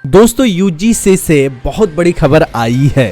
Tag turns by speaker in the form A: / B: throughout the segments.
A: दोस्तों यूजीसी से बहुत बड़ी खबर आई है।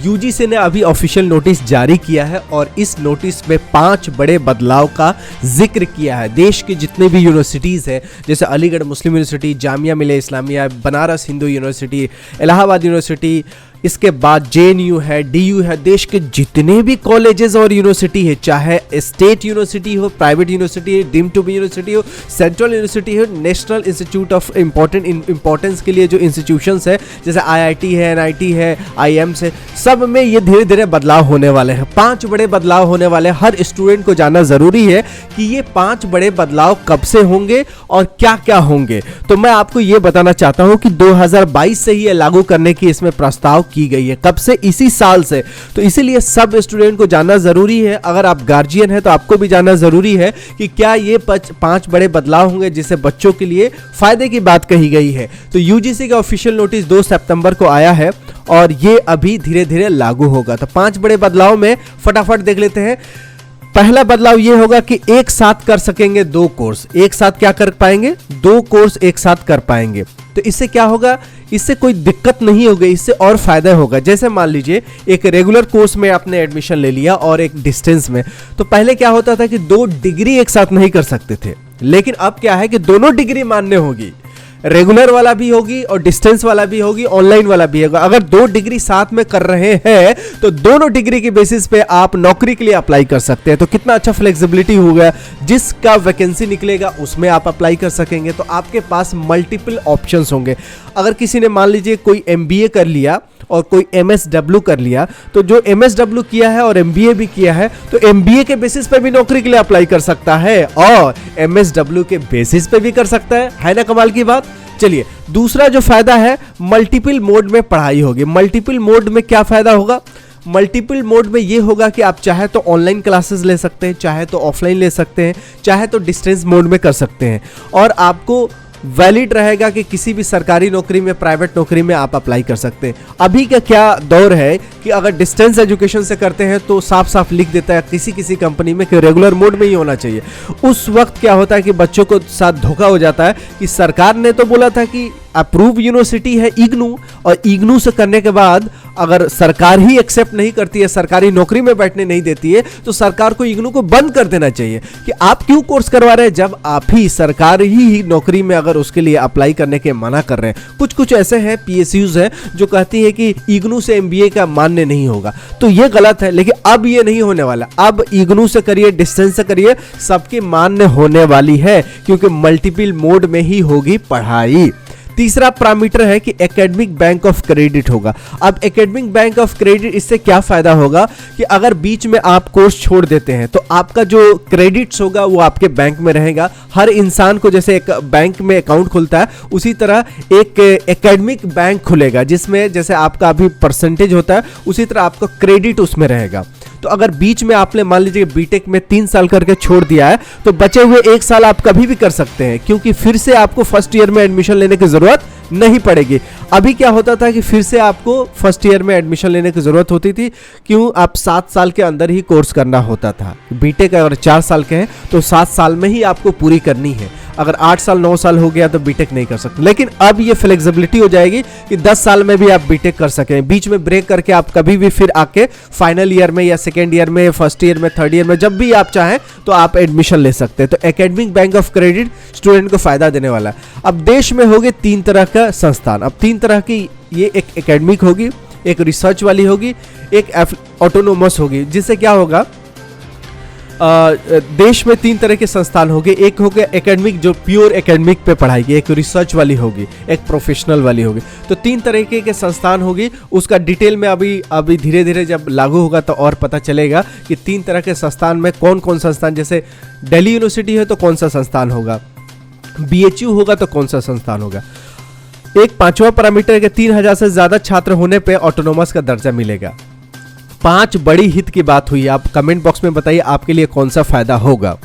A: यूजीसी ने अभी ऑफिशियल नोटिस जारी किया है और इस नोटिस में 5 बड़े बदलाव का जिक्र किया है। देश के जितने भी यूनिवर्सिटीज़ हैं जैसे अलीगढ़ मुस्लिम university, Jamia Millia Islamia, Banaras Hindu university, Allahabad university, इसके बाद जेएनयू है, डीयू है, देश के जितने भी कॉलेजेस और यूनिवर्सिटी है, चाहे स्टेट यूनिवर्सिटी हो, प्राइवेट यूनिवर्सिटी हो, डीम्ड टू बी यूनिवर्सिटी हो, सेंट्रल यूनिवर्सिटी हो, नेशनल इंस्टीट्यूट ऑफ इम्पोर्टेंस के लिए जो इंस्टीट्यूशंस है जैसे आईआईटी है, एनआईटी है, आईएम्स है, सब में ये धीरे धीरे बदलाव होने वाले हैं। 5 बड़े बदलाव होने वाले हैं। हर स्टूडेंट को जानना जरूरी है कि ये 5 बड़े बदलाव कब से होंगे और क्या क्या होंगे। तो मैं आपको ये बताना चाहता हूं कि 2022 से ही ये लागू करने की इसमें प्रस्ताव की गई है। कब से? इसी साल से। तो इसीलिए सब स्टूडेंट को जानना जरूरी है। अगर आप गार्जियन हैं तो आपको भी जानना जरूरी है कि क्या ये 5 बड़े बदलाव होंगे जिससे बच्चों के लिए फायदे की बात कही गई है। तो यूजीसी का ऑफिशियल नोटिस 2 सितंबर को आया है और ये अभी धीरे धीरे लागू होगा। तो 5 बड़े बदलाव में फटाफट देख लेते हैं। पहला बदलाव ये होगा कि एक साथ कर सकेंगे 2 कोर्स। एक साथ क्या कर पाएंगे? 2 कोर्स एक साथ कर पाएंगे। तो इससे क्या होगा? इससे कोई दिक्कत नहीं होगी, इससे और फायदा होगा। जैसे मान लीजिए एक रेगुलर कोर्स में आपने एडमिशन ले लिया और एक डिस्टेंस में, तो पहले क्या होता था कि 2 डिग्री एक साथ नहीं कर सकते थे, लेकिन अब क्या है कि दोनों डिग्री मान्य होगी। रेगुलर वाला भी होगी और डिस्टेंस वाला भी होगी, ऑनलाइन वाला भी होगा। अगर 2 डिग्री साथ में कर रहे हैं तो दोनों डिग्री के बेसिस पे आप नौकरी के लिए अप्लाई कर सकते हैं। तो कितना अच्छा फ्लेक्सिबिलिटी हो गया। जिसका वैकेंसी निकलेगा उसमें आप अप्लाई कर सकेंगे। तो आपके पास मल्टीपल ऑप्शंस होंगे। अगर किसी ने मान लीजिए कोई एमबीए कर लिया और कोई एमएसडब्ल्यू कर लिया, तो जो एमएसडब्ल्यू किया है और एमबीए भी किया है तो एमबीए के बेसिस पे भी नौकरी के लिए अप्लाई कर सकता है और एमएसडब्ल्यू के बेसिस पे भी कर सकता है ना? कमाल की बात। चलिए, दूसरा जो फायदा है, मल्टीपल मोड में पढ़ाई होगी। मल्टीपल मोड में क्या फायदा होगा? मल्टीपल मोड में ये होगा कि आप चाहे तो ऑनलाइन क्लासेस ले सकते हैं, चाहे तो ऑफलाइन ले सकते हैं, चाहे तो डिस्टेंस मोड में कर सकते हैं और आपको वैलिड रहेगा कि किसी भी सरकारी नौकरी में, प्राइवेट नौकरी में आप अप्लाई कर सकते हैं। अभी का क्या दौर है कि अगर डिस्टेंस एजुकेशन से करते हैं तो साफ साफ लिख देता है किसी किसी कंपनी में कि रेगुलर मोड में ही होना चाहिए। उस वक्त क्या होता है कि बच्चों को साथ धोखा हो जाता है कि सरकार ने तो बोला था कि अप्रूव यूनिवर्सिटी है इग्नू, और इग्नू से करने के बाद अगर सरकार ही एक्सेप्ट नहीं करती है, सरकारी नौकरी में बैठने नहीं देती है, तो सरकार को इग्नू को बंद कर देना चाहिए कि आप क्यों कोर्स करवा रहे हैं जब आप ही सरकारी ही नौकरी में अगर उसके लिए अप्लाई करने के मना कर रहे हैं। कुछ ऐसे हैं पीएसयूज हैं जो कहती है कि इग्नू से एमबीए का मान्य नहीं होगा, तो ये गलत है। लेकिन अब ये नहीं होने वाला। अब इग्नू से करिए, डिस्टेंस से करिए, सबकी मान्य होने वाली है क्योंकि मल्टीपल मोड में ही होगी पढ़ाई। तीसरा पैरामीटर है कि एकेडमिक बैंक ऑफ क्रेडिट होगा। अब एकेडमिक बैंक ऑफ क्रेडिट, इससे क्या फायदा होगा कि अगर बीच में आप कोर्स छोड़ देते हैं तो आपका जो क्रेडिट्स होगा वो आपके बैंक में रहेगा। हर इंसान को जैसे एक बैंक में अकाउंट खुलता है उसी तरह एक एकेडमिक बैंक खुलेगा जिसमें जैसे आपका अभी परसेंटेज होता है उसी तरह आपका क्रेडिट उसमें रहेगा। तो अगर बीच में आपने मान लीजिए बीटेक में 3 साल करके छोड़ दिया है तो बचे हुए 1 साल आप कभी भी कर सकते हैं क्योंकि फिर से आपको फर्स्ट ईयर में एडमिशन लेने की जरूरत नहीं पड़ेगी। अभी क्या होता था कि फिर से आपको फर्स्ट ईयर में एडमिशन लेने की जरूरत होती थी। क्यों? आप 7 साल के अंदर ही कोर्स करना होता था। बीटेक अगर 4 साल के हैं तो 7 साल में ही आपको पूरी करनी है। अगर 8 साल 9 साल हो गया तो बीटेक नहीं कर सकते। लेकिन अब ये फ्लेक्सिबिलिटी हो जाएगी कि 10 साल में भी आप बीटेक कर सकें। बीच में ब्रेक करके आप कभी भी फिर आके फाइनल ईयर में या सेकेंड ईयर में, फर्स्ट ईयर में, थर्ड ईयर में जब भी आप चाहें तो आप एडमिशन ले सकते हैं। तो academic bank of credit student को फायदा देने वाला है। अब देश में होंगे 3 तरह का संस्थान। अब 3 तरह की, ये एक एकेडमिक होगी, एक रिसर्च वाली होगी, एक ऑटोनोमस होगी। जिससे क्या होगा, देश में 3 तरह के संस्थान होंगे। एक हो गया एकेडमिक जो प्योर एकेडमिक पे पढ़ाई की, एक रिसर्च वाली होगी, एक प्रोफेशनल वाली होगी। तो 3 तरीके के संस्थान होगी। उसका डिटेल में अभी धीरे धीरे जब लागू होगा तो और पता चलेगा कि 3 तरह के संस्थान में कौन कौन संस्थान, जैसे दिल्ली यूनिवर्सिटी है तो कौन सा संस्थान होगा, बीएचयू होगा तो कौन सा संस्थान होगा। एक 5वां पैरामीटर के 3000 से ज्यादा छात्र होने पे ऑटोनोमस का दर्जा मिलेगा। 5 बड़ी हित की बात हुई। आप कमेंट बॉक्स में बताइए आपके लिए कौन सा फायदा होगा।